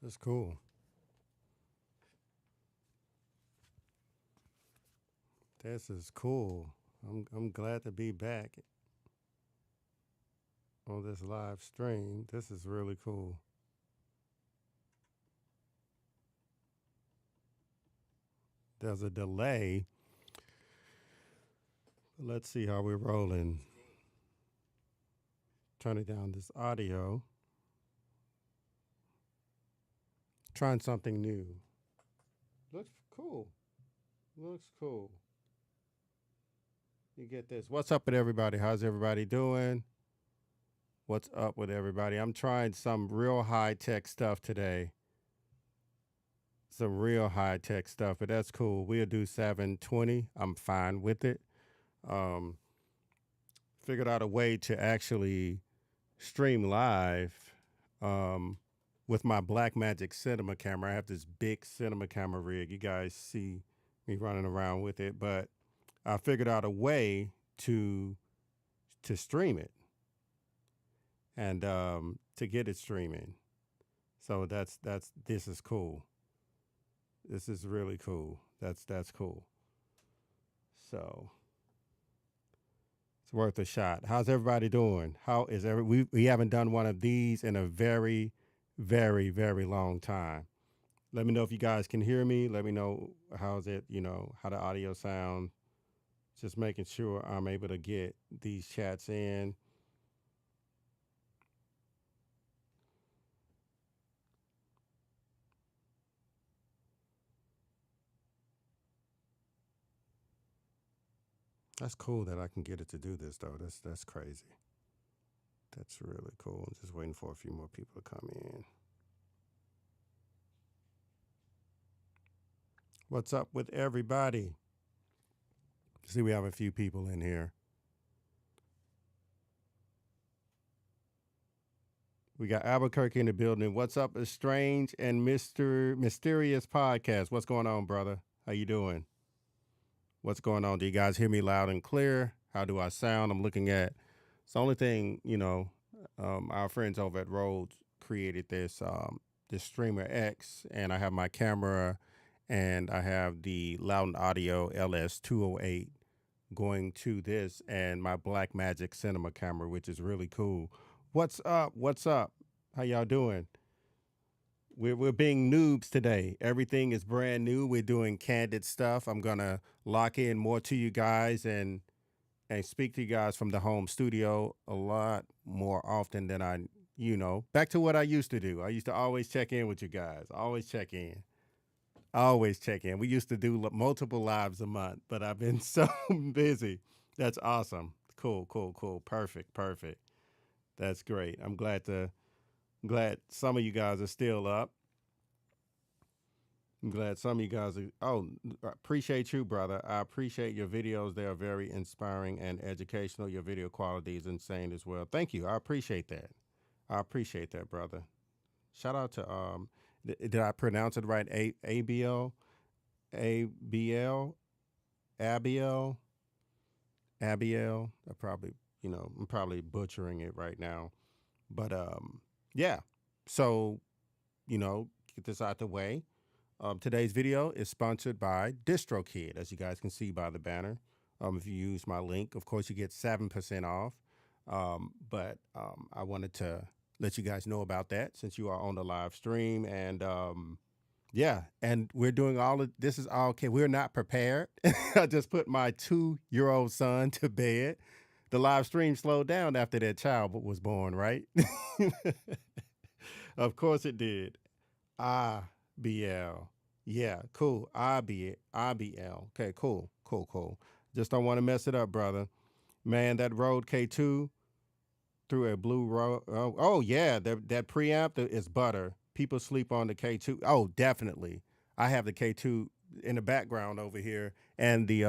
That's cool. This is cool. I'm glad to be back on this live stream. This is really cool. There's a delay. Let's see how we're rolling. Turning down this audio. Trying something new. Looks cool. Looks cool. You get this. What's up with everybody? How's everybody doing? What's up with everybody? I'm trying some real high tech stuff today. Some real high tech stuff, but that's cool. We'll do 720. I'm fine with it. Um, Figured out a way to actually stream live um, with my Blackmagic cinema camera. I have this big cinema camera rig. You guys see me running around with it, but I figured out a way to stream it and to get it streaming. So this is cool. This is really cool. That's cool. So it's worth a shot. How's everybody doing? How is we haven't done one of these in a very, very, very long time. Let me know if you guys can hear me. Let me know how's it, how the audio sound. Just making sure I'm able to get these chats in. That's cool that I can get it to do this though. That's crazy. That's really cool. I'm just waiting for a few more people to come in. What's up with everybody? See, we have a few people in here. We got Albuquerque in the building. What's up, a strange and mysterious podcast? What's going on, brother? How you doing? What's going on? Do you guys hear me loud and clear? How do I sound? I'm looking at. It's the only thing, our friends over at Rhodes created this Streamer X, and I have my camera, and I have the Lauten Audio LS208 going to this, and my Blackmagic cinema camera, which is really cool. What's up? What's up? How y'all doing? We're being noobs today. Everything is brand new. We're doing candid stuff. I'm gonna lock in more to you guys and speak to you guys from the home studio a lot more often than back to what I used to do. I used to always check in with you guys. Always check in. Always check in. We used to do multiple lives a month, but I've been so busy. That's awesome. Cool. Perfect. That's great. I'm glad some of you guys are still up. I'm glad some of you guys are. Oh, appreciate you, brother. I appreciate your videos. They are very inspiring and educational. Your video quality is insane as well. Thank you. I appreciate that. I appreciate that, brother. Shout out to did I pronounce it right? ABL, ABL, Abiel, Abiel. I'm probably butchering it right now, but yeah. So get this out the way. Today's video is sponsored by DistroKid, as you guys can see by the banner. If you use my link, of course, you get 7% off. But I wanted to let you guys know about that since you are on the live stream. And yeah, and we're doing all of this is all okay. We're not prepared. I just put my 2-year-old son to bed. The live stream slowed down after that child was born, right? Of course it did. IBL. Yeah, cool. IBL. Okay, cool. Just don't want to mess it up, brother. Man, that Rode K2 through a blue road. Oh yeah, that preamp is butter. People sleep on the K2. Oh, definitely. I have the K2 in the background over here, and the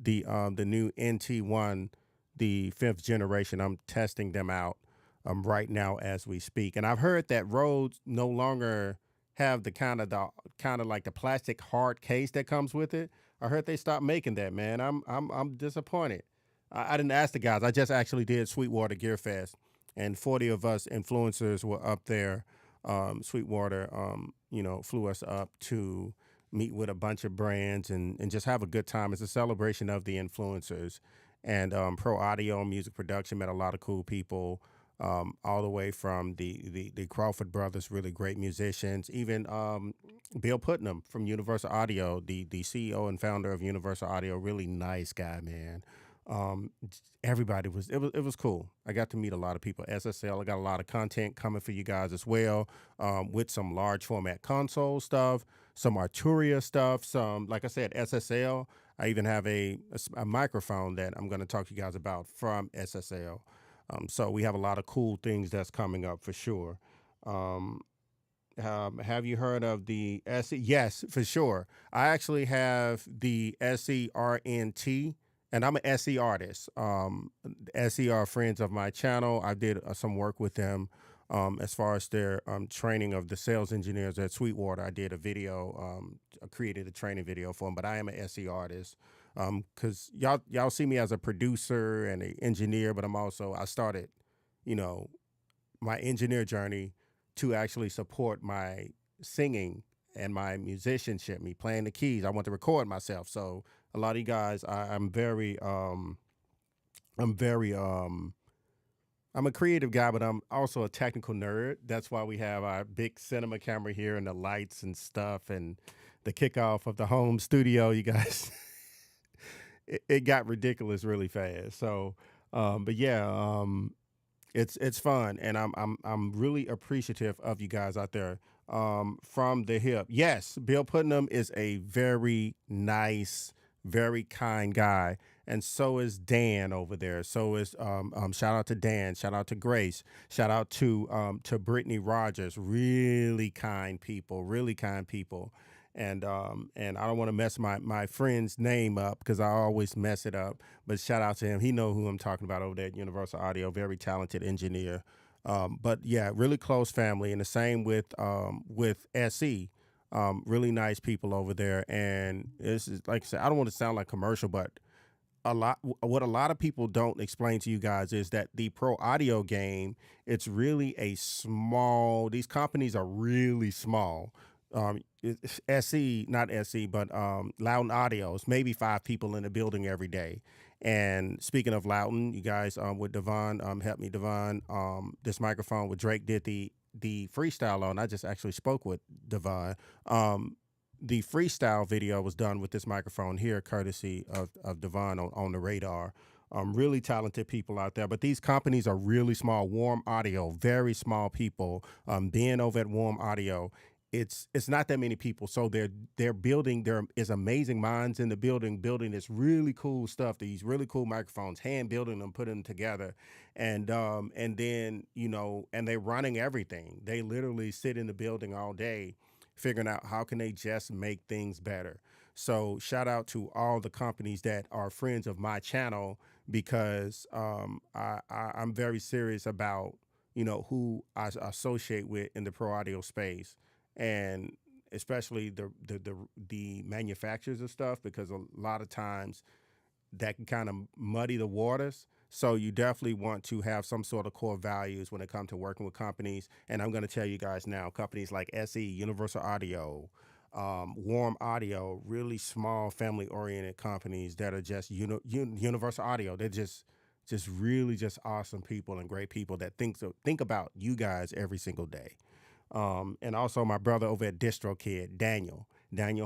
new NT1, the 5th generation. I'm testing them out right now as we speak, and I've heard that Rhodes no longer have the kind of like the plastic hard case that comes with it. I heard they stopped making that, man. I'm disappointed. I didn't ask the guys. I just actually did Sweetwater Gear Fest, and 40 of us influencers were up there Sweetwater, flew us up to meet with a bunch of brands and just have a good time. It's a celebration of the influencers. And Pro Audio Music Production met a lot of cool people, all the way from the Crawford brothers, really great musicians. Even Bill Putnam from Universal Audio, the CEO and founder of Universal Audio, really nice guy, man. Everybody was cool. I got to meet a lot of people. SSL, I got a lot of content coming for you guys as well, with some large format console stuff, some Arturia stuff, some, like I said, SSL. I even have a microphone that I'm going to talk to you guys about from SSL. So we have a lot of cool things that's coming up for sure. Um, have you heard of the SE? Yes, for sure. I actually have the SERNT, and I'm an SE artist. SE are friends of my channel. I did some work with them, as far as their training of the sales engineers at Sweetwater. I did a video, I created a training video for them, but I am an SE artist. Because y'all see me as a producer and an engineer, but I started, you know, my engineer journey to actually support my singing and my musicianship, me playing the keys. I want to record myself. So a lot of you guys, I'm very, I'm a creative guy, but I'm also a technical nerd. That's why we have our big cinema camera here and the lights and stuff and the kickoff of the home studio. You guys, it got ridiculous really fast. So, but yeah, it's fun, and I'm really appreciative of you guys out there. From the hip, yes, Bill Putnam is a very nice, very kind guy, and so is Dan over there. So is shout out to Dan, shout out to Grace, shout out to Brittany Rogers. Really kind people, really kind people. And I don't want to mess my friend's name up because I always mess it up. But shout out to him. He know who I'm talking about over there at Universal Audio. Very talented engineer. But yeah, really close family. And the same with SE. Really nice people over there. And this is, like I said, I don't want to sound like commercial, but what a lot of people don't explain to you guys is that the pro audio game, it's really a small, these companies are really small. SE, not SE, but Lauten Audios, maybe 5 people in the building every day. And speaking of Lauten, you guys, with Devon, help me, Devon. This microphone with Drake did the freestyle on. I just actually spoke with Devon. The freestyle video was done with this microphone here, courtesy of Devon on the radar. Really talented people out there, but these companies are really small. Warm Audio, very small people. Being over at Warm Audio, it's not that many people, so they're building. There is amazing minds in the building this really cool stuff. These really cool microphones, hand building them, putting them together, and then and they're running everything. They literally sit in the building all day, figuring out how can they just make things better. So shout out to all the companies that are friends of my channel because I'm very serious about who I associate with in the pro audio space, and especially the manufacturers of stuff, because a lot of times that can kind of muddy the waters. So you definitely want to have some sort of core values when it comes to working with companies. And I'm going to tell you guys now, companies like SE, Universal Audio, Warm Audio, really small family-oriented companies that are just Universal Audio. They're just really just awesome people and great people that think about you guys every single day. And also my brother over at DistroKid, Daniel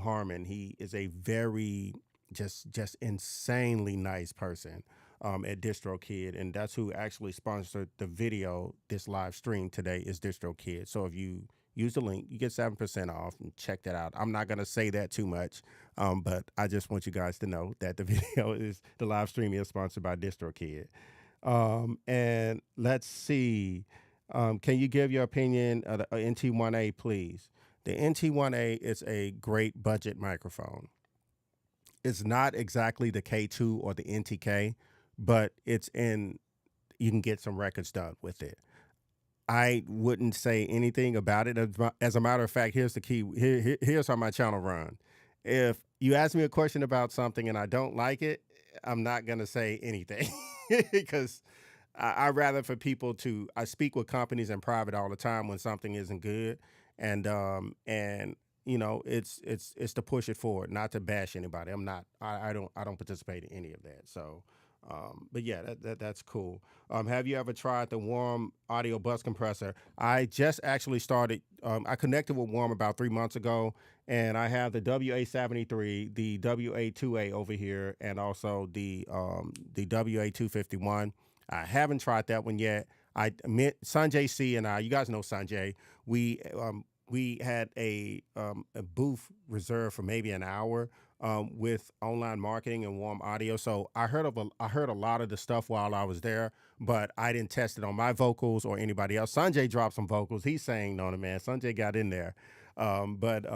Harmon. He is a very just insanely nice person at DistroKid, and that's who actually sponsored the video. This live stream today is DistroKid. So if you use the link, you get 7% off, and check that out. I'm not gonna say that too much, but I just want you guys to know that the live stream is sponsored by DistroKid. And let's see. Can you give your opinion of the NT1A, please? The NT1A is a great budget microphone. It's not exactly the K2 or the NTK, but you can get some records done with it. I wouldn't say anything about it. As a matter of fact, here's the key. Here's how my channel runs. If you ask me a question about something and I don't like it, I'm not going to say anything because I rather for people to. I speak with companies in private all the time when something isn't good, and it's to push it forward, not to bash anybody. I'm not. I don't participate in any of that. So, but yeah, that's cool. Have you ever tried the Warm Audio Bus Compressor? I just actually started. I connected with Warm about 3 months ago, and I have the WA73, the WA2A over here, and also the WA251. I haven't tried that one yet. I met Sanjay C and I. You guys know Sanjay. We had a booth reserved for maybe an hour with online marketing and warm audio. So I heard a lot of the stuff while I was there, but I didn't test it on my vocals or anybody else. Sanjay dropped some vocals. He's saying no, man. Sanjay got in there, but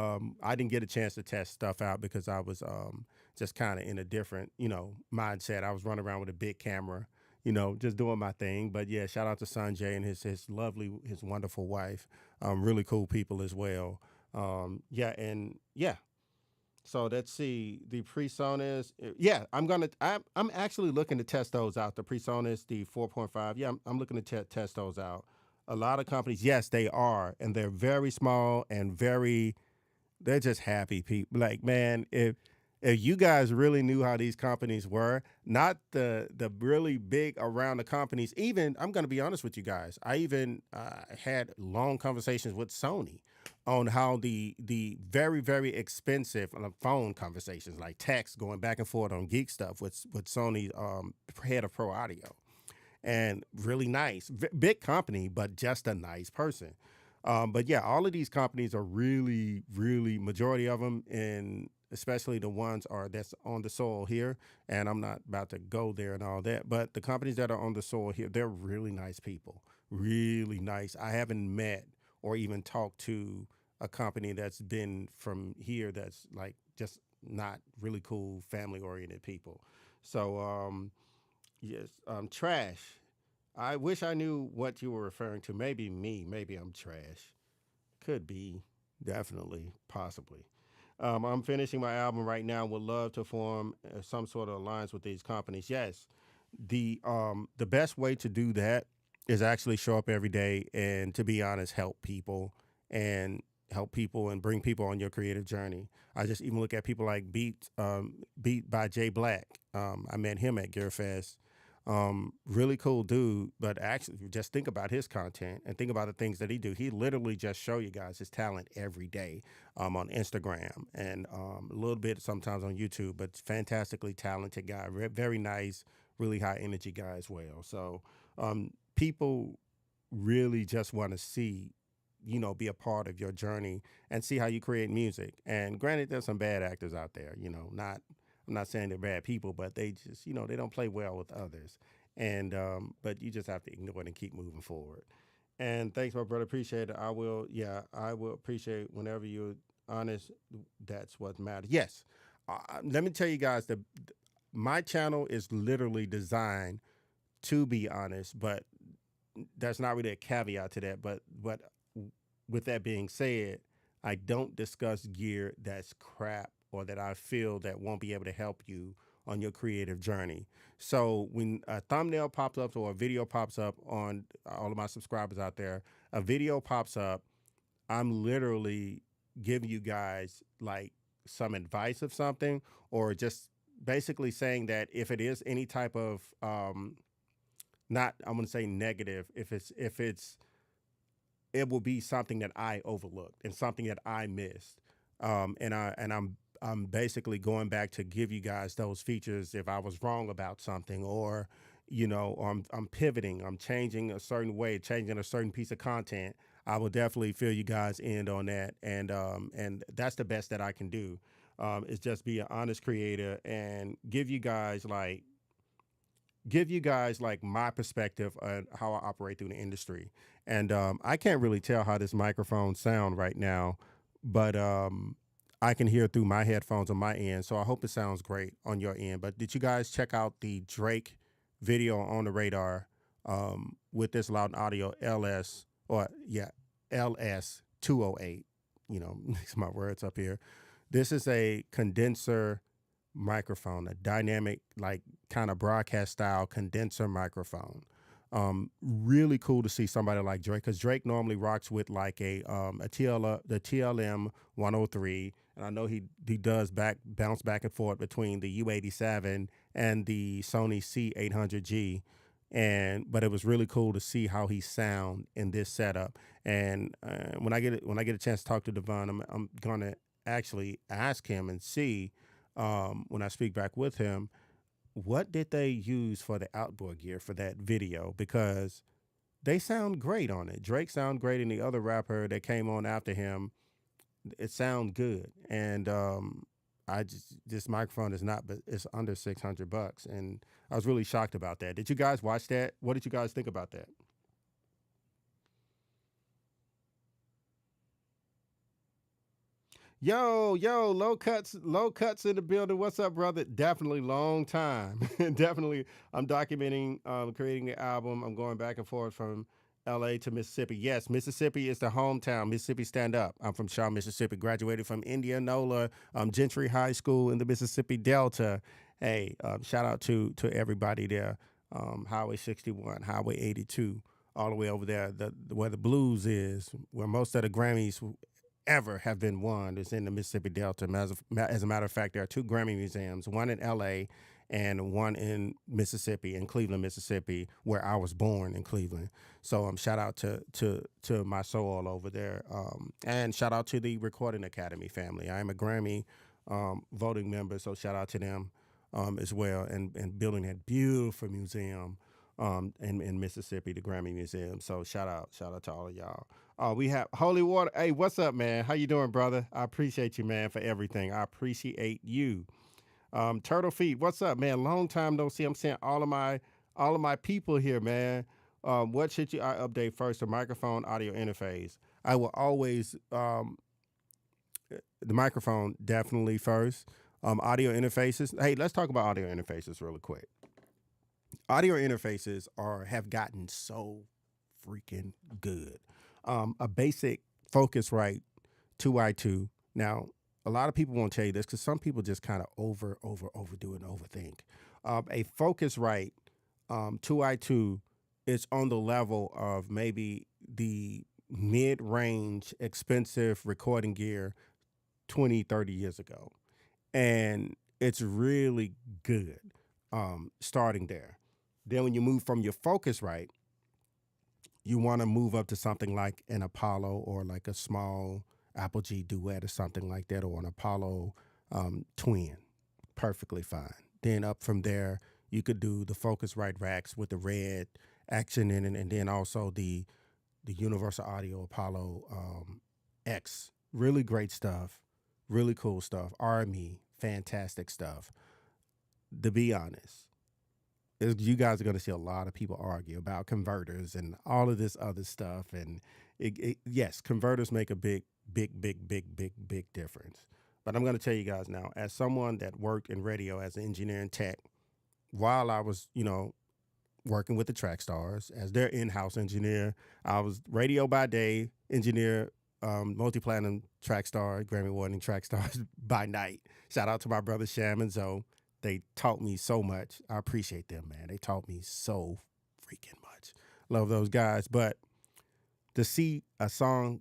I didn't get a chance to test stuff out because I was just kind of in a different mindset. I was running around with a big camera, just doing my thing. But yeah, shout out to Sanjay and his wonderful wife. Really cool people as well. Yeah, and yeah. So let's see the PreSonus. Yeah, I'm actually looking to test those out. The PreSonus, the 4.5. Yeah, I'm looking to test those out. A lot of companies, yes, they are, and they're very small and very they're just happy people. Like, man, if you guys really knew how these companies were, not the really big around the companies. Even I'm going to be honest with you guys. I even had long conversations with Sony on how the very very expensive phone conversations, like text going back and forth on geek stuff with Sony head of pro audio and really nice, big company, but just a nice person. But yeah, all of these companies are really, really majority of them, and especially the ones are that's on the soil here. And I'm not about to go there and all that, but the companies that are on the soil here, they're really nice people, really nice. I haven't met or even talked to a company that's been from here that's like just not really cool, family oriented people. So yes, trash. I wish I knew what you were referring to. Maybe me. Maybe I'm trash. Could be. Definitely. Possibly. I'm finishing my album right now. Would love to form some sort of alliance with these companies. Yes. The best way to do that is actually show up every day and, to be honest, and help people and bring people on your creative journey. I just even look at people like Beat by Jay Black. I met him at GearFest. Really cool dude, but actually just think about his content and think about the things that he do. He literally just show you guys his talent every day on Instagram and a little bit sometimes on YouTube, but fantastically talented guy, very nice, really high energy guy as well. So people really just want to see, be a part of your journey and see how you create music. And granted, there's some bad actors out there, not I'm not saying they're bad people, but they just, they don't play well with others. And but you just have to ignore it and keep moving forward. And thanks, my brother. Appreciate it. I will appreciate whenever you're honest. That's what matters. Yes. Let me tell you guys that my channel is literally designed to be honest, but there's not really a caveat to that. But with that being said, I don't discuss gear that's crap or that I feel that won't be able to help you on your creative journey. So when a thumbnail pops up or a video pops up on all of my subscribers out there, a video pops up, I'm literally giving you guys like some advice of something or just basically saying that if it is any type of not I'm going to say negative, if it's it will be something that I overlooked and something that I missed. I'm basically going back to give you guys those features if I was wrong about something or I'm pivoting, I'm changing a certain way, changing a certain piece of content. I will definitely fill you guys in on that, and that's the best that I can do. Is just be an honest creator and give you guys like my perspective on how I operate through the industry. And I can't really tell how this microphone sound right now, but I can hear through my headphones on my end. So I hope it sounds great on your end. But did you guys check out the Drake video on the radar with this Lauten Audio LS 208? Mix my words up here. This is a condenser microphone, a dynamic, like kind of broadcast style condenser microphone. Really cool to see somebody like Drake, because Drake normally rocks with like the TLM 103, and I know he does bounce back and forth between the U87 and the Sony C800G, and but it was really cool to see how he sound in this setup. And when I get a chance to talk to Devon, I'm gonna actually ask him and see, when I speak back with him, what did they use for the outboard gear for that video, because they sound great on it. Drake sound great, and the other rapper that came on after him, it sound good. And I just, this microphone is not, but it's under $600, and I was really shocked about that. Did you guys watch that? What did you guys think about that? Yo, low cuts in the building. What's up, brother? Definitely long time. Definitely, I'm documenting, creating the album. I'm going back and forth from LA to Mississippi. Yes, Mississippi is the hometown. Mississippi stand up. I'm from Shaw, Mississippi. Graduated from Indianola Gentry High School in the Mississippi Delta. Hey, shout out to everybody there. Highway 61, Highway 82, all the way over there, where the blues is, where most of the Grammys ever have been won is in the Mississippi Delta. As a matter of fact, there are two Grammy museums, one in LA and one in Mississippi, in Cleveland, Mississippi, where I was born, in Cleveland. So shout out to my soul over there. And shout out to the Recording Academy family. I am a Grammy voting member, so shout out to them as well, and building that beautiful museum in Mississippi, the Grammy Museum. So shout out to all of y'all. We have Holy Water. Hey, what's up, man? How you doing, brother? I appreciate you, man, for everything. I appreciate you. Turtle Feet, what's up, man? Long time no see. I'm seeing all of my people here, man. What should I update first? The microphone audio interface. I will always the microphone definitely first. Audio interfaces. Hey, let's talk about audio interfaces really quick. Audio interfaces have gotten so freaking good. A basic Focusrite 2i2. Now, a lot of people won't tell you this because some people just kind of overdo it and overthink. A Focusrite 2i2 is on the level of maybe the mid-range expensive recording gear 20, 30 years ago. And it's really good starting there. Then when you move from your Focusrite, you want to move up to something like an Apollo, or like a small Apogee Duet or something like that, or an Apollo Twin. Perfectly fine. Then up from there, you could do the Focusrite racks with the red action in it, and then also the Universal Audio Apollo X. Really great stuff. Really cool stuff. RME, fantastic stuff. To be honest, you guys are going to see a lot of people argue about converters and all of this other stuff. And yes, converters make a big difference. But I'm going to tell you guys now, as someone that worked in radio as an engineer and tech, while I was, working with the Track Stars as their in-house engineer, I was radio by day, engineer, multi-platinum Track Star, Grammy Award Track Stars by night. Shout out to my brother Sham and Zoe. They taught me so much. I appreciate them, man. They taught me so freaking much. Love those guys. But to see a song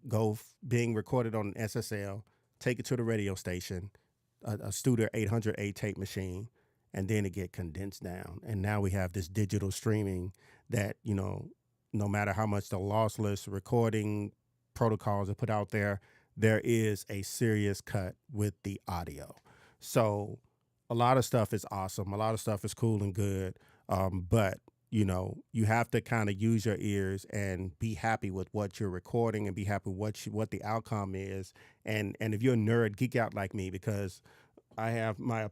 being recorded on an SSL, take it to the radio station, a Studer 800A tape machine, and then it get condensed down. And now we have this digital streaming that, no matter how much the lossless recording protocols are put out there, there is a serious cut with the audio. So a lot of stuff is awesome. A lot of stuff is cool and good. But, you have to kind of use your ears and be happy with what you're recording, and be happy with what the outcome is. And if you're a nerd, geek out like me, because I have I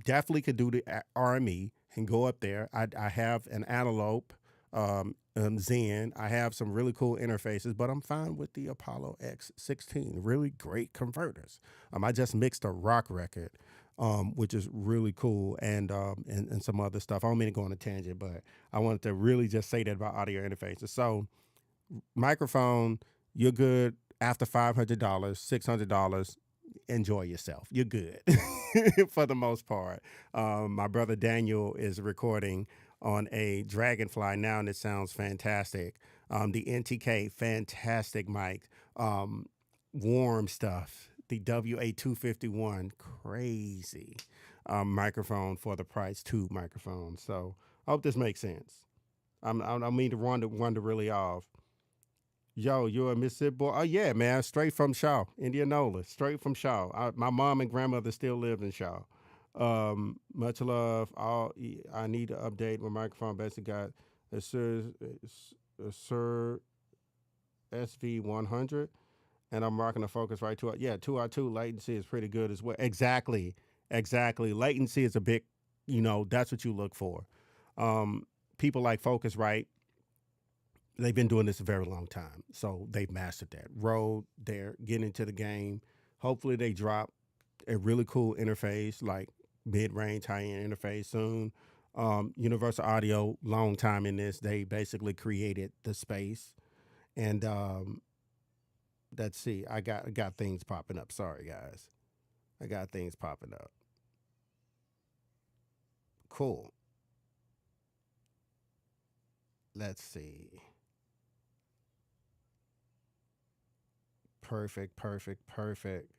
definitely could do the RME and go up there. I have an Antelope Zen. I have some really cool interfaces, but I'm fine with the Apollo X16. Really great converters. I just mixed a rock record, which is really cool, and some other stuff. I don't mean to go on a tangent, but I wanted to really just say that about audio interfaces. So microphone, you're good after $500, $600. Enjoy yourself. You're good for the most part. My brother Daniel is recording on a Dragonfly now, and it sounds fantastic. The NTK, fantastic mic. Um, Warm stuff. The WA251, crazy microphone for the price, two microphones. So I hope this makes sense. I don't mean to run the really off. Yo, you're a Mississippi boy? Oh yeah, man, straight from Shaw, Indianola, straight from Shaw. My mom and grandmother still lived in Shaw. Much love. I need to update my microphone. Basically, got a Sir SV100, and I'm rocking the Focus right to it. Yeah, 2R2 latency is pretty good as well. Exactly, exactly. Latency is a big, that's what you look for. Um, People like Focusrite, they've been doing this a very long time, so they've mastered that. Rode, they're getting into the game. Hopefully, they drop a really cool interface, like mid-range, high-end interface soon. Universal Audio, long time in this, they basically created the space, and let's see, I got things popping up. Sorry, guys, I got things popping up. Cool. Let's see. Perfect, perfect, perfect.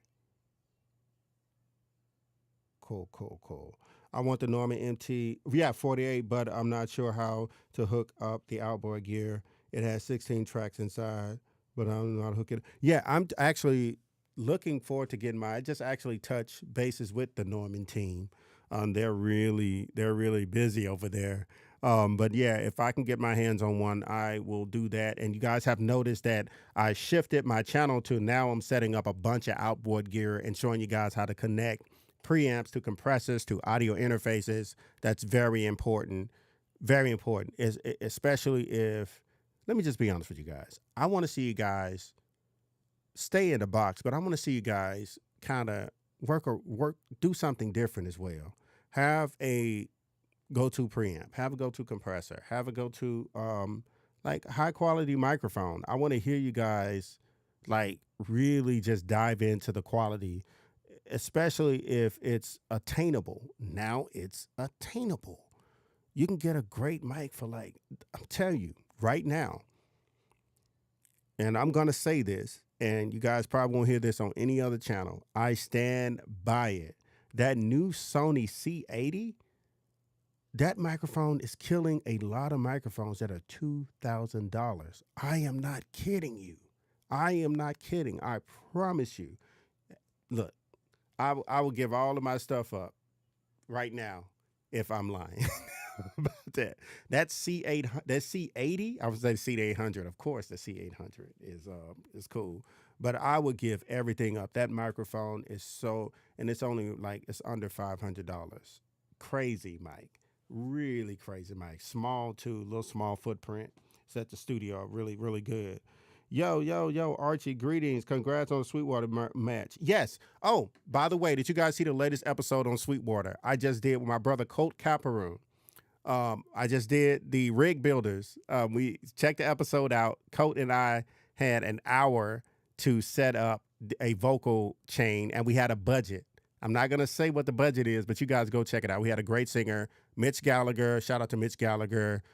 Cool, cool, cool. I want the Norman MT. Yeah, 48, but I'm not sure how to hook up the outboard gear. It has 16 tracks inside, but I don't know how to hook it. Yeah, I'm actually looking forward to getting my. I just actually touch bases with the Norman team. They're really busy over there. But yeah, if I can get my hands on one, I will do that. And you guys have noticed that I shifted my channel to now I'm setting up a bunch of outboard gear and showing you guys how to connect preamps to compressors to audio interfaces. That's very important. Very important, especially if, let me just be honest with you guys. I want to see you guys stay in the box, but I want to see you guys kind of do something different as well. Have a go-to preamp, have a go-to compressor, have a go-to like high quality microphone. I want to hear you guys like really just dive into the quality, especially if it's attainable. Now it's attainable. You can get a great mic for like, I'm telling you right now, and I'm going to say this, and you guys probably won't hear this on any other channel. I stand by it. That new Sony C80, that microphone is killing a lot of microphones that are $2,000. I am not kidding you. I am not kidding. I promise you. Look, I will give all of my stuff up right now if I'm lying about that. That C80, I would say C800. Of course, the C800 is cool, but I would give everything up. That microphone is so, and it's only like it's under $500. Crazy mic, really crazy mic. Small too, little small footprint. It's at the studio, really really good. Yo, yo, yo, Archie, greetings. Congrats on the Sweetwater match. Yes. Oh, by the way, did you guys see the latest episode on Sweetwater? I just did with my brother, Colt Caparoon. I just did the rig builders. We checked the episode out. Colt and I had an hour to set up a vocal chain, and we had a budget. I'm not going to say what the budget is, but you guys go check it out. We had a great singer, Mitch Gallagher. Shout out to Mitch Gallagher,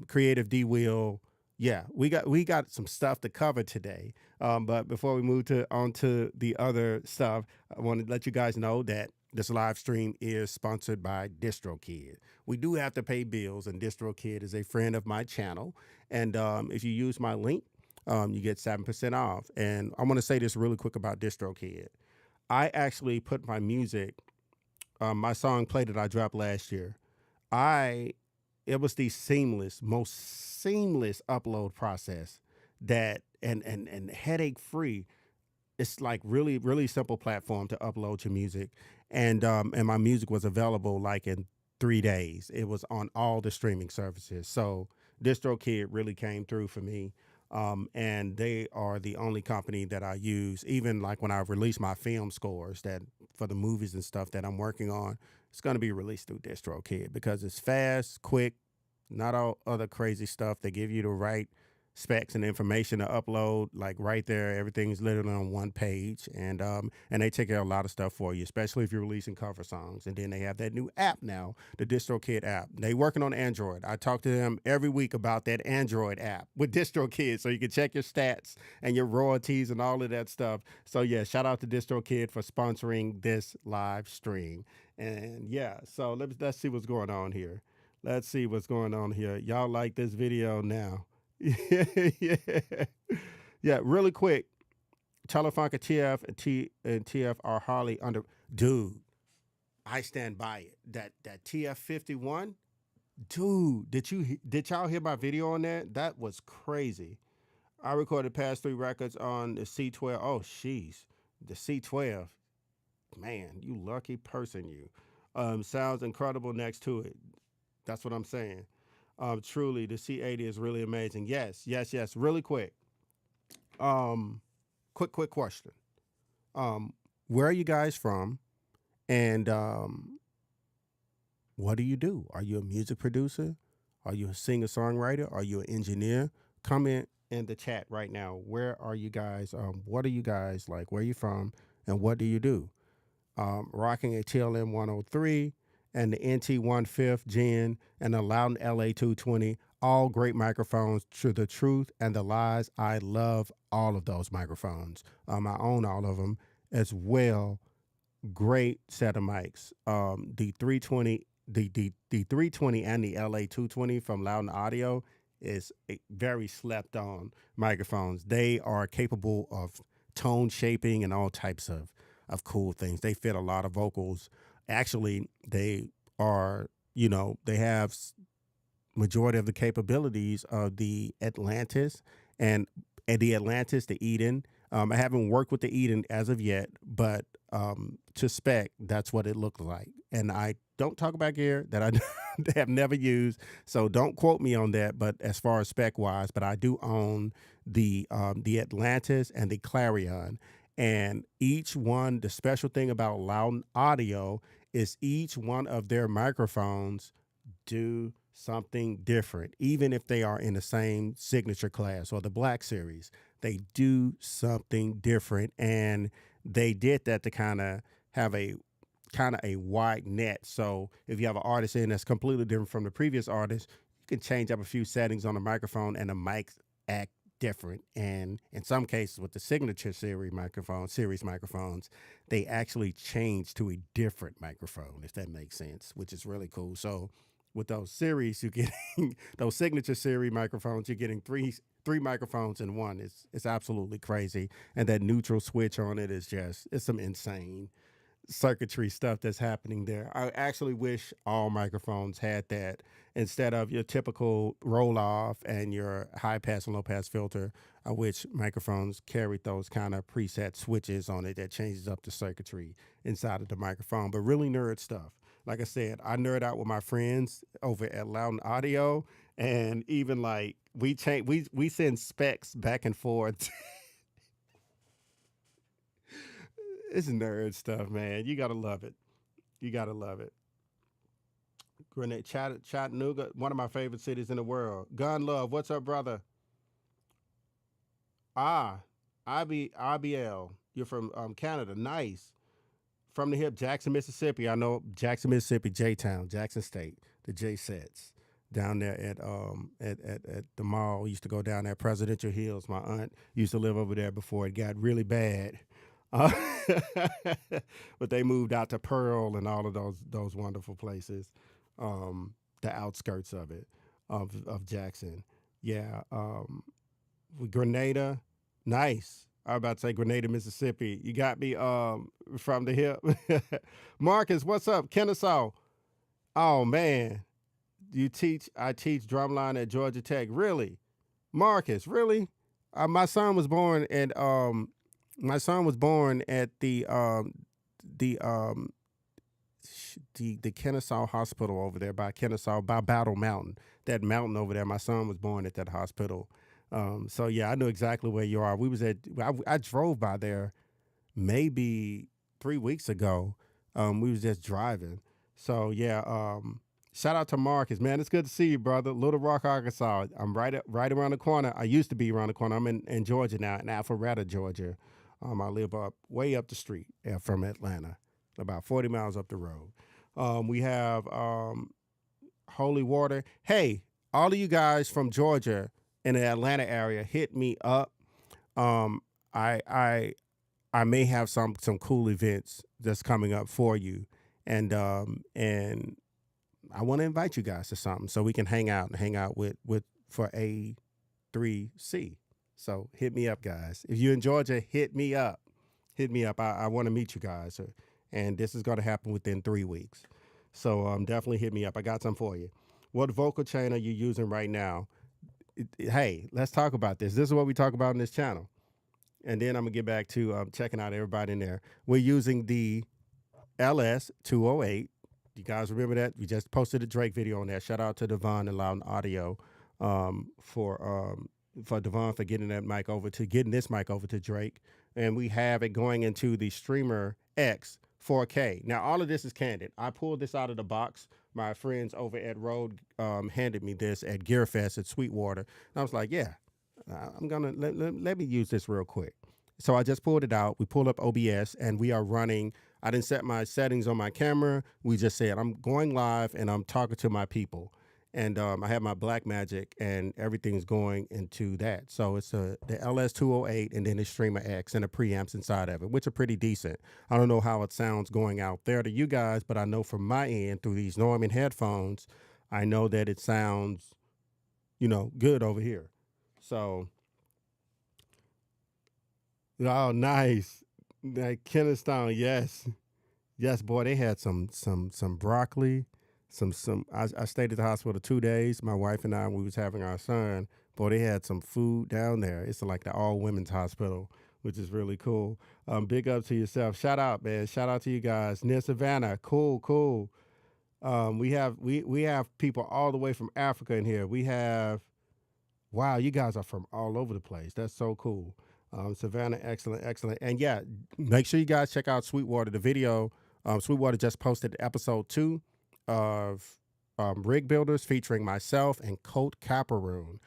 Creative D Will. Yeah, we got some stuff to cover today. But before we move on to the other stuff, I want to let you guys know that this live stream is sponsored by DistroKid. We do have to pay bills, and DistroKid is a friend of my channel. And if you use my link, you get 7% off. And I want to say this really quick about DistroKid. I actually put my music, my song Play that I dropped last year. It was the most seamless upload process that and headache free. It's like really really simple platform to upload your music, and my music was available like in 3 days. It was on all the streaming services. So DistroKid really came through for me. And they are the only company that I use. Even like when I release my film scores that for the movies and stuff that I'm working on, it's going to be released through DistroKid because it's fast, quick, not all other crazy stuff. They give you the right specs and information to upload, like right there. Everything's literally on one page, and they take care of a lot of stuff for you, especially if you're releasing cover songs. And then they have that new app now, the DistroKid app. They working on Android. I talk to them every week about that Android app with DistroKid, so you can check your stats and your royalties and all of that stuff. So yeah, shout out to DistroKid for sponsoring this live stream. And yeah, so let's see what's going on here. Let's see what's going on here. Y'all like this video now? Yeah, yeah. Really quick, Telefunken TF and TF are hardly under. Dude, I stand by it. That TF 51, dude. Did y'all hear my video on that? That was crazy. I recorded past 3 records on the C12. Oh, sheesh, the C12. Man, you lucky person, you. Sounds incredible next to it. That's what I'm saying. Truly, the C80 is really amazing. Yes, yes, yes. Really quick. Um, quick question. Where are you guys from? And what do you do? Are you a music producer? Are you a singer songwriter? Are you an engineer? Comment in the chat right now. Where are you guys? What are you guys like? Where are you from? And what do you do? Rocking a TLM 103 and the NT 1/5 Gen and the Lauten LA 220. All great microphones. To the truth and the lies. I love all of those microphones. I own all of them as well. Great set of mics. The 320, the 320 and the LA 220 from Lauten Audio is a very slept on microphones. They are capable of tone shaping and all types of cool things. They fit a lot of vocals. Actually, they are, they have majority of the capabilities of the Atlantis and the Eden. I haven't worked with the Eden as of yet, but to spec, that's what it looked like. And I don't talk about gear that I have never used, so don't quote me on that. But as far as spec wise, but I do own the Atlantis and the Clarion. And each one, the special thing about Lauten Audio is each one of their microphones do something different. Even if they are in the same signature class or the Black Series, they do something different. And they did that to kind of have a wide net. So if you have an artist in that's completely different from the previous artist, you can change up a few settings on the microphone and the mics act different. And in some cases with the signature series microphones, they actually change to a different microphone, if that makes sense, which is really cool. So with those series, you're getting those signature series microphones, you're getting three microphones in one. It's absolutely crazy. And that neutral switch on it is it's some insane circuitry stuff that's happening there. I actually wish all microphones had that instead of your typical roll off and your high pass and low pass filter. I wish microphones carried those kind of preset switches on it that changes up the circuitry inside of the microphone. But really nerd stuff. Like I said, I nerd out with my friends over at Lauten Audio, and even like we send specs back and forth. It's nerd stuff, man. You gotta love it. You gotta love it. Grenade, Chattanooga, one of my favorite cities in the world. Gun Love, what's up, brother? IBL. You're from Canada. Nice. From the hip, Jackson, Mississippi. I know Jackson, Mississippi, J-Town, Jackson State, the J-Sets. Down there at the mall. Used to go down there, Presidential Hills. My aunt used to live over there before it got really bad. Uh, but they moved out to Pearl and all of those wonderful places, the outskirts of it, of Jackson. Yeah, Grenada, nice. I was about to say Grenada, Mississippi. You got me from the hip. Marcus, what's up? Kennesaw. Oh man, I teach drumline at Georgia Tech. Really? Marcus, really? My son was born at the Kennesaw Hospital over there by Battle Mountain. That mountain over there. My son was born at that hospital. So yeah, I know exactly where you are. I drove by there maybe 3 weeks ago. We was just driving. So yeah, Shout out to Marcus, man. It's good to see you, brother. Little Rock, Arkansas. I'm right around the corner. I used to be around the corner. I'm in Georgia now, in Alpharetta, Georgia. I live way up the street from Atlanta, about 40 miles up the road. We have Holy Water. Hey, all of you guys from Georgia in the Atlanta area, hit me up. Um, I I I may have some cool events that's coming up for you, and I want to invite you guys to something so we can hang out with for A3C. So hit me up, guys. If you're in Georgia, hit me up. Hit me up. I want to meet you guys, and this is going to happen within 3 weeks. So definitely hit me up. I got some for you. What vocal chain are you using right now? Hey, let's talk about this. This is what we talk about in this channel, and then I'm gonna get back to checking out everybody in there. We're using the LS208. You guys remember that? We just posted a Drake video on that. Shout out to Devon and Lauten Audio for Devon for getting this mic over to Drake. And we have it going into the Streamer X 4K. Now, all of this is candid. I pulled this out of the box. My friends over at Rode handed me this at GearFest at Sweetwater. And I was like, yeah, I'm going to let me use this real quick. So I just pulled it out. We pulled up OBS and we are running. I didn't set my settings on my camera. We just said, I'm going live and I'm talking to my people. And I have my Black Magic and everything's going into that. So it's the LS208 and then the Streamer X and the preamps inside of it, which are pretty decent. I don't know how it sounds going out there to you guys, but I know from my end through these Neumann headphones, I know that it sounds, good over here. So, oh, nice. That Kennestown, yes, boy. They had some broccoli, some. I stayed at the hospital 2 days. My wife and I, we was having our son. Boy, they had some food down there. It's like the all women's hospital, which is really cool. Big up to yourself. Shout out, man. Shout out to you guys. Near Savannah, cool. We have people all the way from Africa in here. We have. Wow, you guys are from all over the place. That's so cool. Savannah, excellent. And yeah, make sure you guys check out Sweetwater, the video. Sweetwater just posted episode 2 of Rig Builders featuring myself and Colt Caparoon.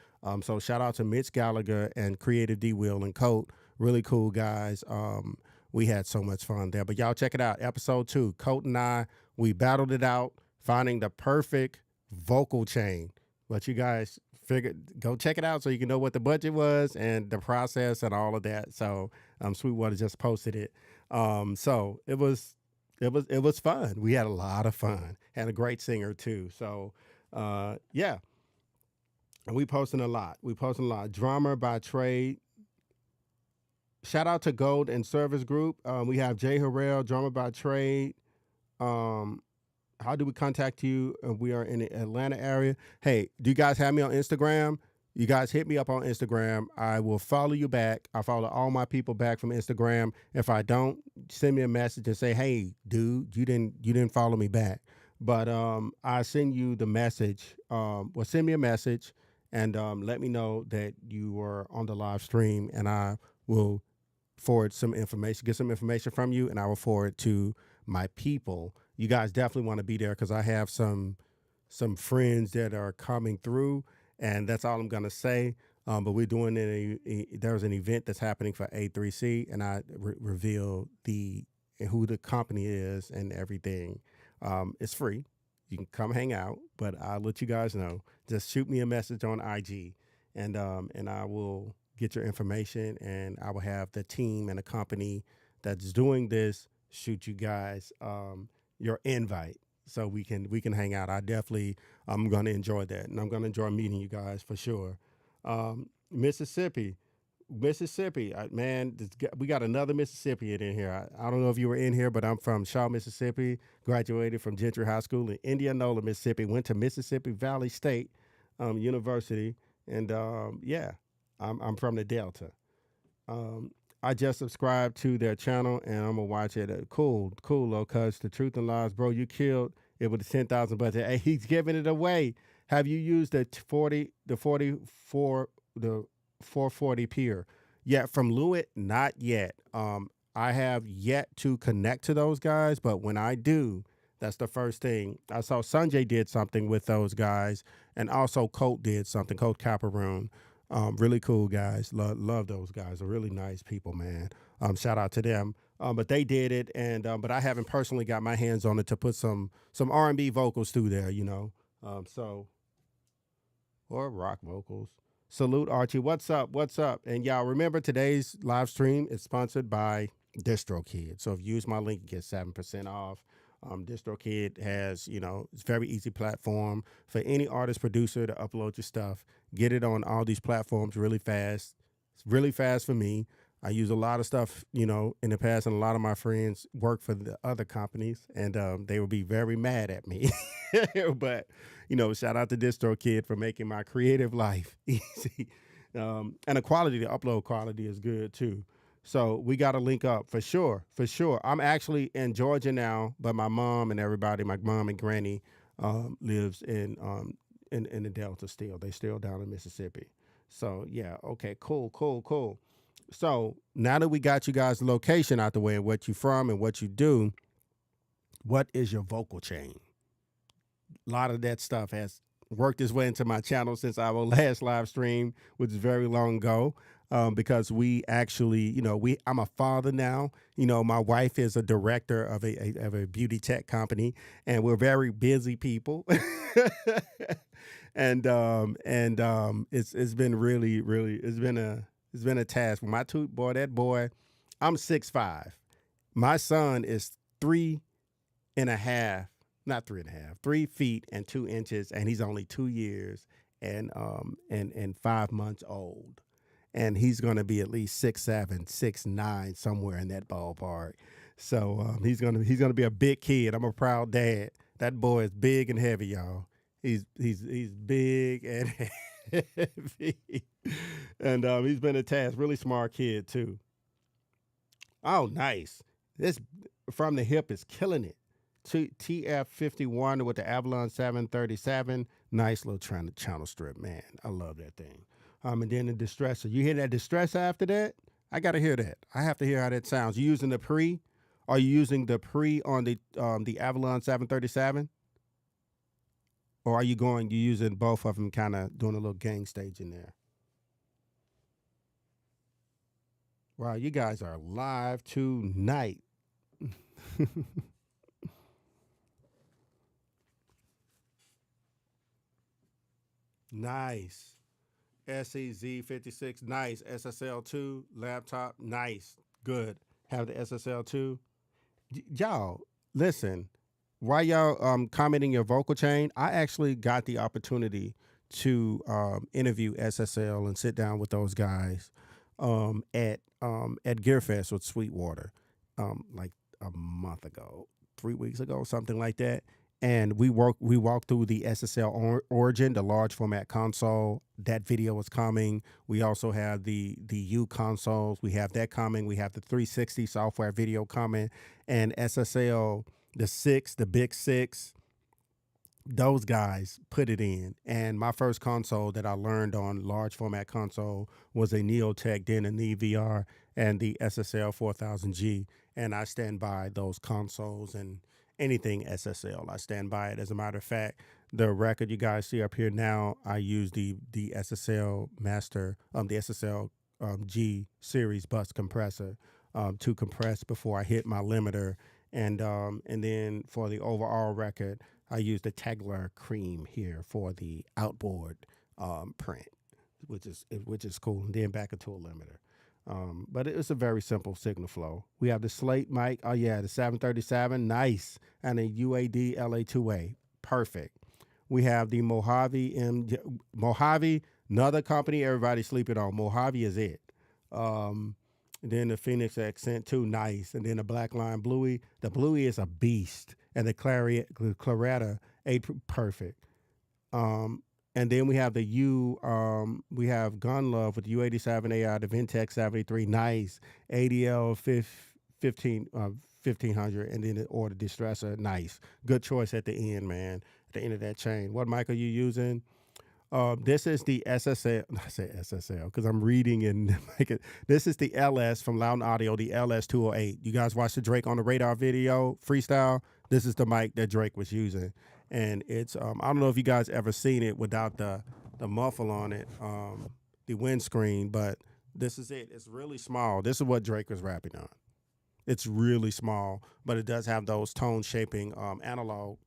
So shout out to Mitch Gallagher and Creative D Will and Colt. Really cool guys. We had so much fun there. But y'all check it out. Episode 2, Colt and I, we battled it out, finding the perfect vocal chain. But you guys go check it out so you can know what the budget was and the process and all of that. So Sweetwater just posted it. So it was fun. We had a lot of fun. Had a great singer too. So yeah. And we posting a lot. Drummer by trade. Shout out to Gold and Service Group. We have Jay Harrell, drummer by trade. How do we contact you? We are in the Atlanta area. Hey, do you guys have me on Instagram? You guys hit me up on Instagram. I will follow you back. I follow all my people back from Instagram. If I don't, send me a message and say, hey, dude, you didn't follow me back. But I send you the message. Send me a message and let me know that you were on the live stream, and I will forward some information, get some information from you, and I will forward to my people. You guys definitely want to be there because I have some friends that are coming through, and that's all I'm going to say. But we're doing there's an event that's happening for A3C, and I reveal who the company is and everything. It's free. You can come hang out, but I'll let you guys know. Just shoot me a message on IG, and I will get your information, and I will have the team and the company that's doing this shoot you guys your invite so we can hang out. I'm going to enjoy that, and I'm going to enjoy meeting you guys for sure. Mississippi, man, we got another Mississippian in here. I don't know if you were in here, but I'm from Shaw, Mississippi, graduated from Gentry High School in Indianola, Mississippi, went to Mississippi Valley State University, and yeah, I'm from the Delta. I just subscribed to their channel, and I'm gonna watch it. Cool, though, cuz the truth and lies, bro. You killed it with the 10,000 budget. Hey, he's giving it away. Have you used the 440 Pier? Yeah, from Lewitt, not yet. I have yet to connect to those guys, but when I do, That's the first thing. I saw Sanjay did something with those guys, and also Colt did something. Colt Caparoon, really cool guys. Love those guys. They're really nice people, man. Shout out to them. But they did it, and but I haven't personally got my hands on it to put some R&B vocals through there, you know. So or rock vocals. Salute Archie. What's up? What's up? And y'all remember today's live stream is sponsored by DistroKid. So if you use my link, you get 7% off. DistroKid has, you know, it's a very easy platform for any artist producer to upload your stuff, get it on all these platforms really fast. It's really fast for me. I use a lot of stuff, you know, in the past, and a lot of my friends work for the other companies, and they would be very mad at me. But, you know, shout out to DistroKid for making my creative life easy. And the quality, the upload quality is good too. So we got to link up for sure, for sure. I'm actually in Georgia now, but my mom and everybody, my mom and granny, lives in the Delta still. They still down in Mississippi. So yeah, okay, cool, cool, cool. So now that we got you guys' location out the way and what you from and what you do, what is your vocal chain? A lot of that stuff has worked its way into my channel since our last live stream, which is very long ago. Because we actually, you know, I'm a father now. You know, my wife is a director of a beauty tech company, and we're very busy people. and it's been really it's been a task. My that boy, I'm 6'5". My son is 3.5, not 3.5, 3 feet and 2 inches, and he's only 2 years and 5 months old. And he's going to be at least 6'7", 6'9", somewhere in that ballpark. So he's gonna be a big kid. I'm a proud dad. That boy is big and heavy, y'all. He's big and heavy, and he's been a task. Really smart kid too. Oh, nice. This from the hip is killing it. TF51 with the Avalon 737. Nice little channel strip, man. I love that thing. And then the distressor. You hear that distressor after that? I got to hear that. I have to hear how that sounds. You using the pre? Are you using the pre on the Avalon 737? Or are you using both of them, kind of doing a little gang stage in there? Wow, you guys are live tonight. Nice. SEZ56, nice. SSL2 laptop, nice. Good. Have the SSL2. Y'all, listen. While y'all commenting your vocal chain, I actually got the opportunity to interview SSL and sit down with those guys at GearFest with Sweetwater, like a month ago, 3 weeks ago, something like that. And we walked through the SSL origin, the large format console. That video is coming. We also have the U consoles. We have that coming. We have the 360 software video coming, and SSL, the big six. Those guys put it in. And my first console that I learned on, large format console, was a Neotech, then an EVR, and the SSL 4000G. And I stand by those consoles and anything SSL. I stand by it. As a matter of fact, the record you guys see up here now, I use the SSL master, the SSL G series bus compressor to compress before I hit my limiter. And then for the overall record, I use the Tegler cream here for the outboard print, which is cool. And then back into a limiter. But it's a very simple signal flow. We have the Slate mic. Oh yeah, the 737, nice, and a UAD LA2A, perfect. We have the Mojave Mojave, another company everybody's sleeping on. Mojave is it. Then the Phoenix Accent 2, nice. And then the Blackline Bluey. The Bluey is a beast. And the Claretta 8, perfect. And then we have the we have Gun Love with the U87 AI, the Ventec 73, nice. ADL 1500, and then or the Distressor, nice. Good choice at the end, man. At the end of that chain. What mic are you using? This is the SSL. I say SSL because I'm reading and this is the LS from Lauten Audio, the LS 208. You guys watch the Drake on the Radar video, Freestyle. This is the mic that Drake was using, and it's I don't know if you guys ever seen it without the muffle on it, the windscreen, but this is it. It's really small. This is what Drake was rapping on. It's really small, but it does have those tone shaping, analog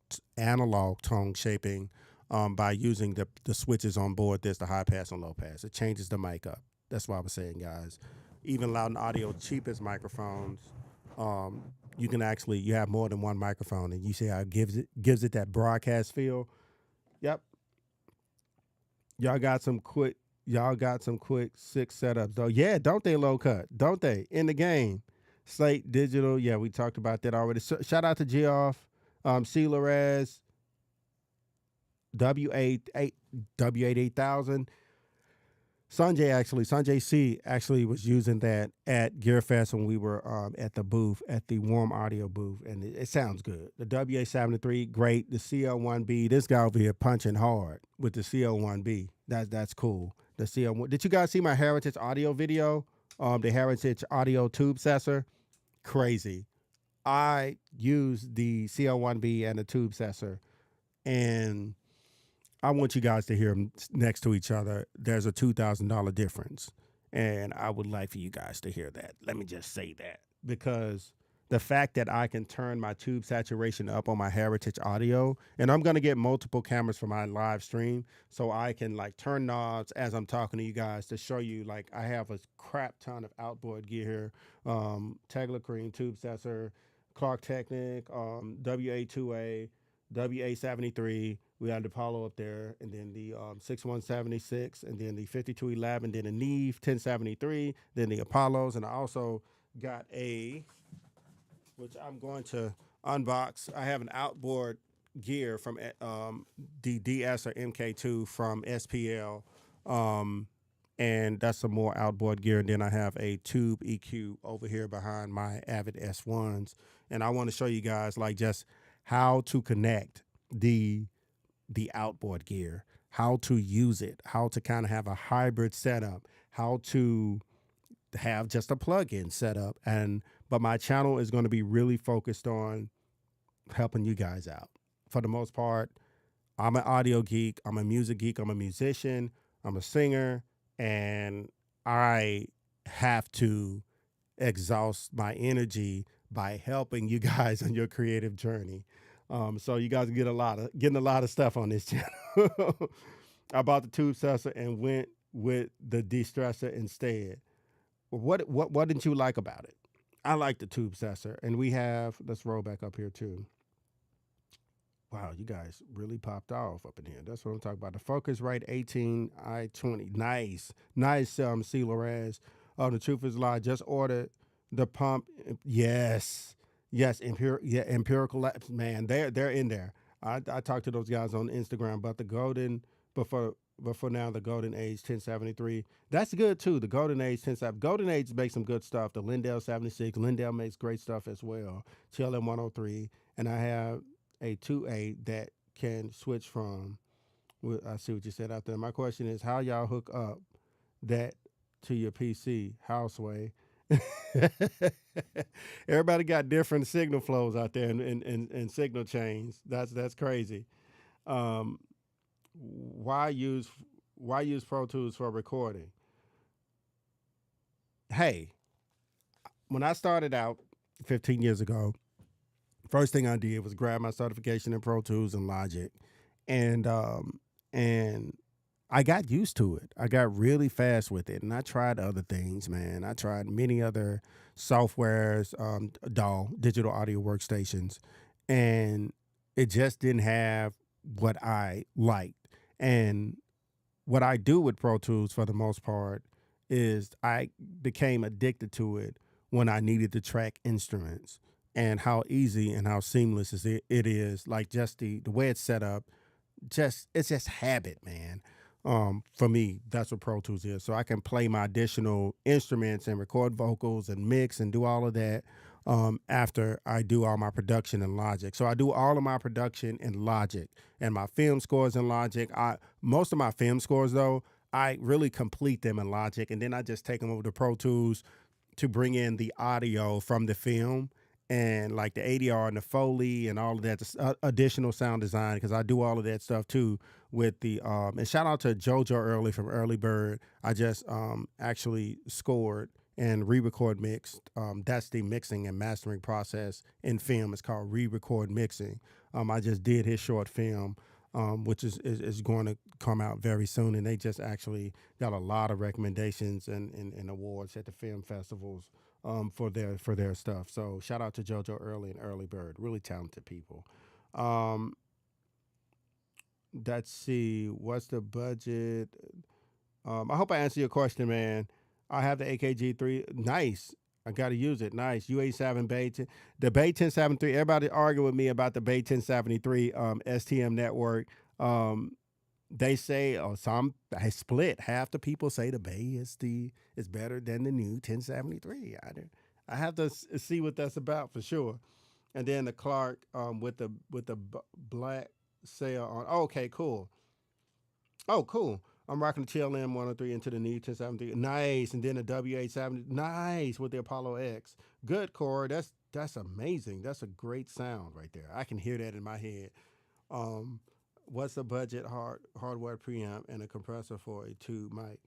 tone shaping, by using the switches on board. There's the high pass and low pass. It changes the mic up. That's what I was saying, guys. Even Louden Audio cheapest microphones, you can actually you have more than one microphone, and you see how it gives it that broadcast feel. Yep, y'all got some quick. Y'all got some quick six setups though. Yeah, don't they low cut? Don't they in the game? Slate Digital. Yeah, we talked about that already. So, shout out to Geoff, C. Larez, W8 W8 8000. Sanjay C actually was using that at GearFest when we were at the booth, at the Warm Audio booth, and it sounds good. The WA73, great. The CL1B, this guy over here punching hard with the CL1B. That's cool. The CL1. Did you guys see my Heritage Audio video? The Heritage Audio tube sensor, crazy. I used the CL1B and the tube sensor, and I want you guys to hear them next to each other. There's a $2,000 difference, and I would like for you guys to hear that. Let me just say that, because the fact that I can turn my tube saturation up on my Heritage Audio, and I'm going to get multiple cameras for my live stream, so I can like turn knobs as I'm talking to you guys to show you, like, I have a crap ton of outboard gear here, Tegla Cream tube sensor, Clark Technic, WA2A, WA73. We had the Apollo up there, and then the 6176, and then the 5211, then the Neve 1073, then the Apollos, and I also got which I'm going to unbox. I have an outboard gear from the DS or MK2 from SPL, and that's some more outboard gear. And then I have a tube EQ over here behind my Avid S1s, and I want to show you guys like just how to connect the outboard gear, how to use it, how to kind of have a hybrid setup, how to have just a plug-in setup. But my channel is going to be really focused on helping you guys out. For the most part, I'm an audio geek, I'm a music geek, I'm a musician, I'm a singer, and I have to exhaust my energy by helping you guys on your creative journey. So you guys getting a lot of stuff on this channel. I bought the tube sensor and went with the de-stressor instead. What didn't you like about it? I like the tube sensor, and let's roll back up here too. Wow, you guys really popped off up in here. That's what I'm talking about. The Focusrite 18 I-20, nice, C. Larez. The truth is lie. Just ordered the pump. Yes, empirical labs. Man, they're in there. I talked to those guys on Instagram about the golden, but for now, the Golden Age 1073. That's good too. The Golden Age 1070. Golden Age makes some good stuff. The Lindell 76. Lindell makes great stuff as well. TLM 103. And I have a 2.8 that can switch from. I see what you said out there. My question is, how y'all hook up that to your PC? Houseway. Everybody got different signal flows out there and signal chains. That's crazy. Why use Pro Tools for recording? Hey, when I started out 15 years ago, first thing I did was grab my certification in Pro Tools and Logic, and I got used to it. I got really fast with it, and I tried other things, man. I tried many other softwares, DAW, digital audio workstations, and it just didn't have what I liked. And what I do with Pro Tools for the most part is I became addicted to it when I needed to track instruments, and how easy and how seamless it is. Like just the way it's set up, it's just habit, man. For me, that's what Pro Tools is. So I can play my additional instruments and record vocals and mix and do all of that after I do all my production in Logic. So I do all of my production in Logic, and my film scores in Logic. Most of my film scores, though, I really complete them in Logic, and then I just take them over to Pro Tools to bring in the audio from the film and like the ADR and the Foley and all of that, additional sound design, because I do all of that stuff too with the and shout out to JoJo Early from Early Bird. I just actually scored and re-record mixed. That's the mixing and mastering process in film. It's called re-record mixing. I just did his short film, which is going to come out very soon, and they just actually got a lot of recommendations and awards at the film festivals for their stuff. So shout out to JoJo Early and Early Bird, really talented people. Um, let's see, what's the budget? I hope I answered your question, man. I have the AKG3. Nice. I got to use it. Nice. U87 Bay 10, the Bay 1073. Everybody argue with me about the Bay 1073 STM network. They say, some I split. Half the people say the Bay is better than the new 1073. I have to see what that's about for sure. And then the Clark with the black sail on. Oh, okay, cool. Oh, cool. I'm rocking the TLM 103 into the new 1073. Nice. And then the W870. Nice with the Apollo X. Good, Core. That's amazing. That's a great sound right there. I can hear that in my head. Um, what's the budget hardware preamp and a compressor for a tube mic?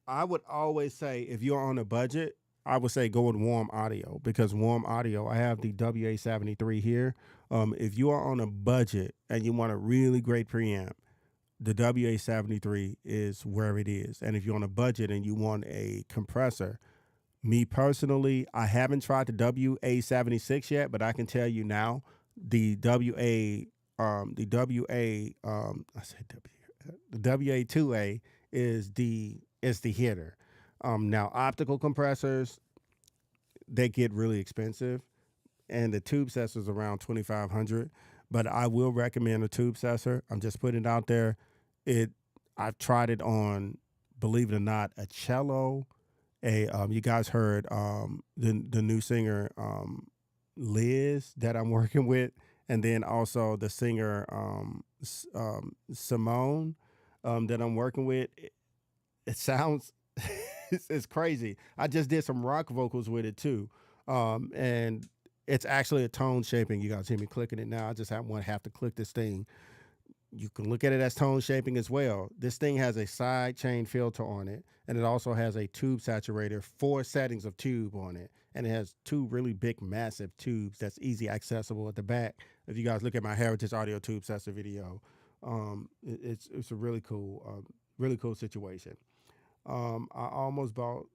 I would always say if you're on a budget, I would say go with Warm Audio, because Warm Audio, I have the WA73 here. If you are on a budget and you want a really great preamp, the WA73 is where it is. And if you're on a budget and you want a compressor, me personally, I haven't tried the WA76 yet, but I can tell you now, the I said the WA2A is the hitter. Now optical compressors, they get really expensive, and the tube sensor is around 2,500. But I will recommend a tube sensor. I'm just putting it out there. I've tried it on, believe it or not, a cello. You guys heard the new singer Liz that I'm working with, and then also the singer Simone that I'm working with. It sounds it's crazy. I just did some rock vocals with it too, and it's actually a tone shaping. You guys hear me clicking it now. I just have to click this thing. You can look at it as tone shaping as well. This thing has a side chain filter on it, and it also has a tube saturator, 4 settings of tube on it, and it has 2 really big, massive tubes that's easy accessible at the back. If you guys look at my Heritage Audio Tube Sensor video, it's a really cool situation. I almost bought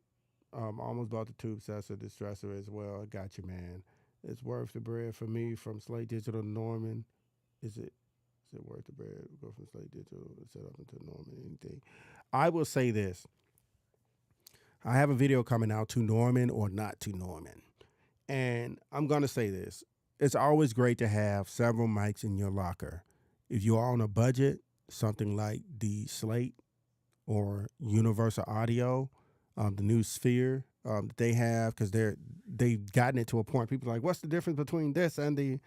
the tube sensor distressor as well. I got you, man. It's worth the bread for me from Slate Digital to Norman. Is it worth the bread? Go from Slate Digital set up into Norman. Anything? I will say this. I have a video coming out to Norman or not to Norman. And I'm going to say this. It's always great to have several mics in your locker. If you are on a budget, something like the Slate or Universal Audio, the new Sphere that they have, because they've gotten it to a point. People are like, what's the difference between this and the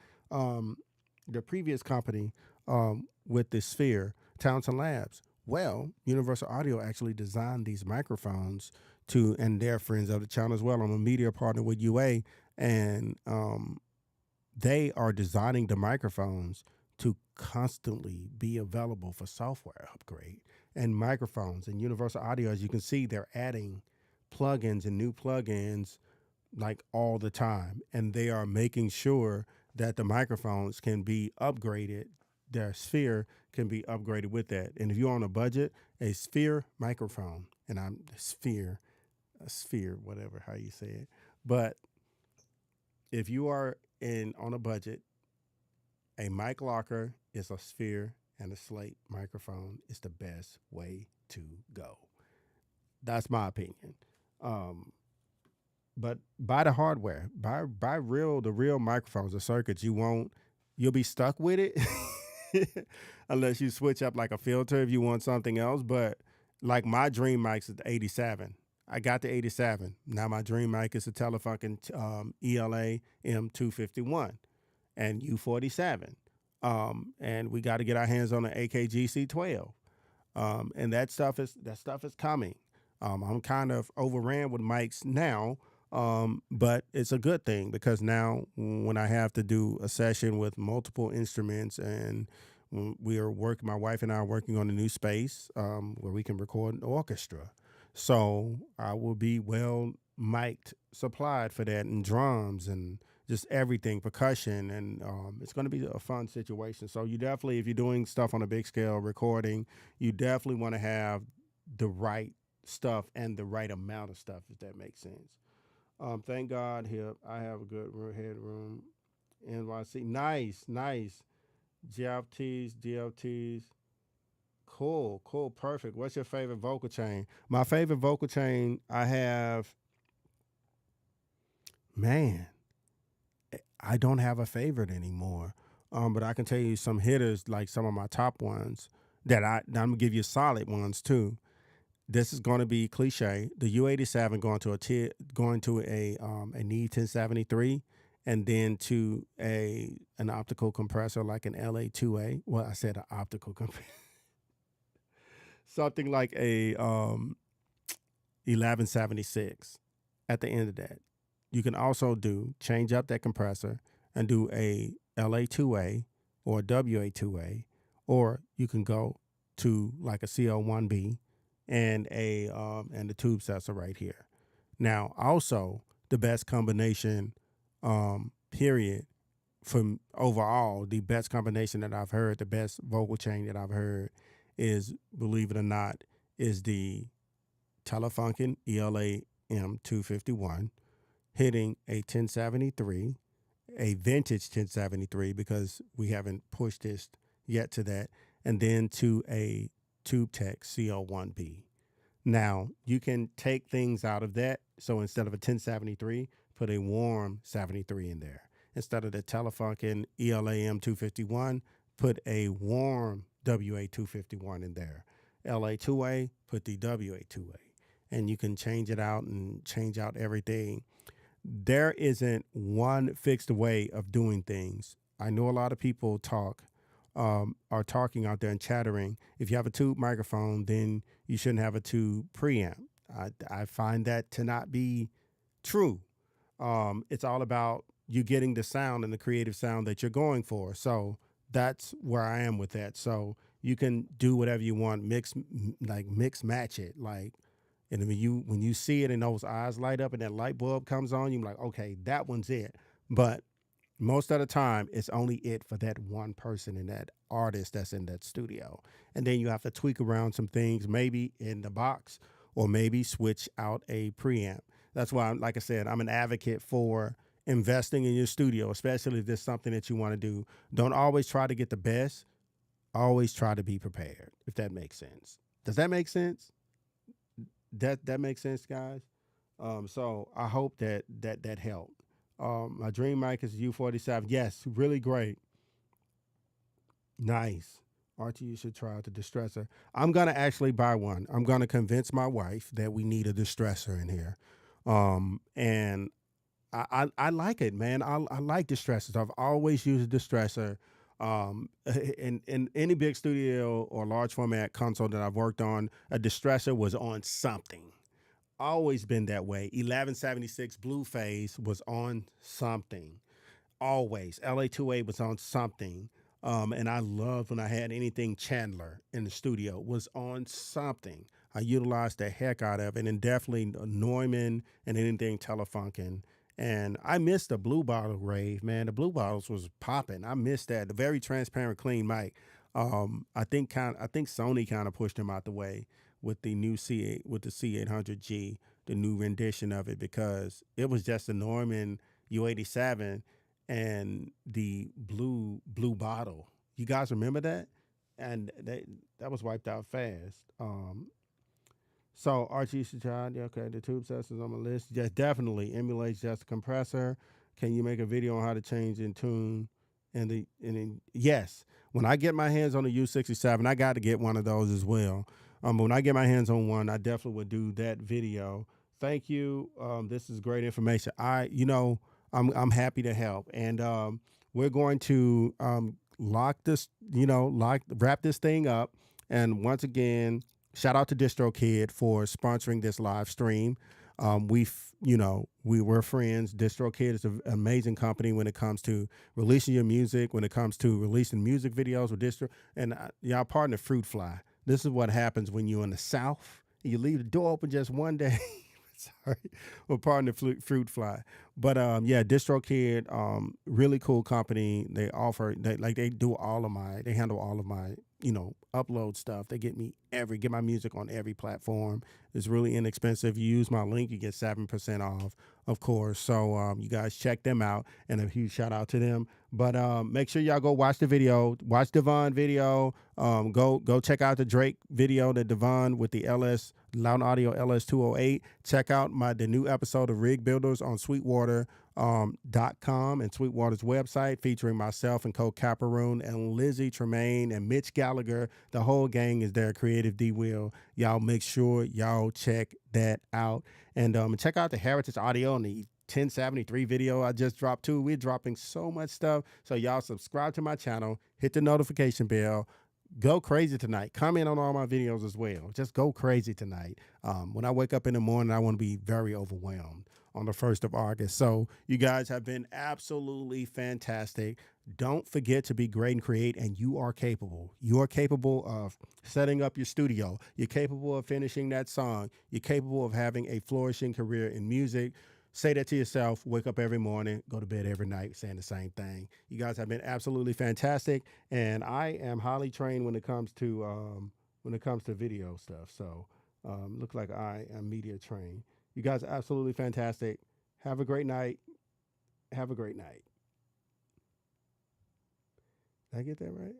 previous company with the Sphere, Townsend Labs? Well, Universal Audio actually designed these microphones and they're friends of the channel as well. I'm a media partner with UA, and they are designing the microphones to constantly be available for software upgrade. And microphones and Universal Audio, as you can see, they're adding plugins and new plugins like all the time. And they are making sure that the microphones can be upgraded. Their Sphere can be upgraded with that. And if you're on a budget, a Sphere microphone, and a Sphere, whatever, how you say it. But if you are on a budget, a mic locker is a Sphere, and a Slate microphone is the best way to go. That's my opinion. But buy the hardware. Buy the real microphones, the circuits. You'll be stuck with it unless you switch up like a filter if you want something else. But like my dream mic is the 87. I got the 87. Now my dream mic is a Telefunken ELA M251 and U47. And we got to get our hands on the AKG C12. And that stuff is coming. I'm kind of overran with mics now, But it's a good thing because now when I have to do a session with multiple instruments and when we are working, my wife and I are working on a new space where we can record an orchestra. So I will be well mic'd, supplied for that, and drums and just everything, percussion, and it's going to be a fun situation. So you definitely, if you're doing stuff on a big scale, recording, you definitely want to have the right stuff and the right amount of stuff, if that makes sense. Thank God here I have a good headroom. NYC, nice, nice. GFTs, DLTs, cool, cool, perfect. What's your favorite vocal chain? My favorite vocal chain, I have, man, I don't have a favorite anymore. But I can tell you some hitters, like some of my top ones I'm gonna give you solid ones too. This is going to be cliche. The U87 going to a Neve 1073, and then to a an optical compressor like an LA2A. Well, I said an optical compressor, something like a 1176. At the end of that, you can also change up that compressor and do a LA2A or a WA2A, or you can go to like a CO1B and the tube sensor right here. Now, also the best combination, period, from overall, the best combination that I've heard, the best vocal chain that I've heard is, believe it or not, is the Telefunken ELA M251 hitting a 1073, a vintage 1073, because we haven't pushed this yet to that, and then to a Tube Tech CO1B. Now, you can take things out of that. So instead of a 1073, put a warm 73 in there. Instead of the Telefunken ELAM 251, put a warm WA 251 in there. LA 2A, put the WA 2A. And you can change it out and change out everything. There isn't one fixed way of doing things. I know a lot of people are talking out there and chattering. If you have a tube microphone, then you shouldn't have a tube preamp. I find that to not be true. It's all about you getting the sound and the creative sound that you're going for. So that's where I am with that. So you can do whatever you want, mix match it, like. And when you see it and those eyes light up and that light bulb comes on, you're like, okay, that one's it. But most of the time, it's only it for that one person and that artist that's in that studio. And then you have to tweak around some things, maybe in the box, or maybe switch out a preamp. That's why, like I said, I'm an advocate for investing in your studio, especially if there's something that you want to do. Don't always try to get the best. Always try to be prepared, if that makes sense. Does that make sense? That makes sense, guys. So I hope that helped. My dream mic is U47. Yes, really great. Nice. Archie, you should try out the distressor. I'm gonna actually buy one. I'm gonna convince my wife that we need a distressor in here. And I like it, man. I like distressors. I've always used a distressor. In any big studio or large format console that I've worked on, a distressor was on something. Always been that way. 1176 Blue Phase was on something. Always. LA2A was on something. And I loved when I had anything Chandler in the studio was on something. I utilized the heck out of it, and definitely Neumann and anything Telefunken. And I missed the Blue Bottle rave, man. The Blue Bottles was popping. I missed that. The very transparent, clean mic. I think Sony kind of pushed him out the way with the new C8 with the C800G, the new rendition of it, because it was just a Neumann U87 and the blue bottle. You guys remember that? And that was wiped out fast. So Archie Shachad, okay, the tube sensors on my list. Yes, definitely emulates just a compressor. Can you make a video on how to change in tune? Yes, when I get my hands on the U67, I got to get one of those as well. When I get my hands on one, I definitely would do that video. Thank you. This is great information. I'm happy to help, and we're going to wrap this thing up. And once again, shout out to DistroKid for sponsoring this live stream. We were friends. DistroKid is an amazing company when it comes to releasing your music, when it comes to releasing music videos with Distro. And y'all partner Fruitfly. This is what happens when you're in the South. You leave the door open just one day. Sorry, we're partner Fruitfly. But yeah, DistroKid, really cool company. They do all of they handle all of my upload stuff. They get my music on every platform. It's really inexpensive. You use my link, you get 7% off, of course. So you guys check them out, and a huge shout out to them. But make sure y'all go watch the video, watch Devon video. Go check out the Drake video, the Devon with the Lauten Audio LS208. Check out the new episode of Rig Builders on Sweetwater. .com and Sweetwater's website, featuring myself and Cole Caparoon and Lizzie Tremaine and Mitch Gallagher. The whole gang is there. Creative D Will. Y'all make sure y'all check that out, and check out the Heritage Audio and the 1073 video I just dropped too. We're dropping so much stuff, so y'all subscribe to my channel, hit the notification bell. Go crazy tonight. Comment on all my videos as well. Just go crazy tonight. When I wake up in the morning, I want to be very overwhelmed on the 1st of August. So you guys have been absolutely fantastic. Don't forget to be great and create, and you are capable. You are capable of setting up your studio. You're capable of finishing that song. You're capable of having a flourishing career in music. Say that to yourself. Wake up every morning, go to bed every night saying the same thing. You guys have been absolutely fantastic, and I am highly trained when it comes to video stuff. So looks like I am media trained. You guys are absolutely fantastic. Have a great night. Have a great night. Did I get that right?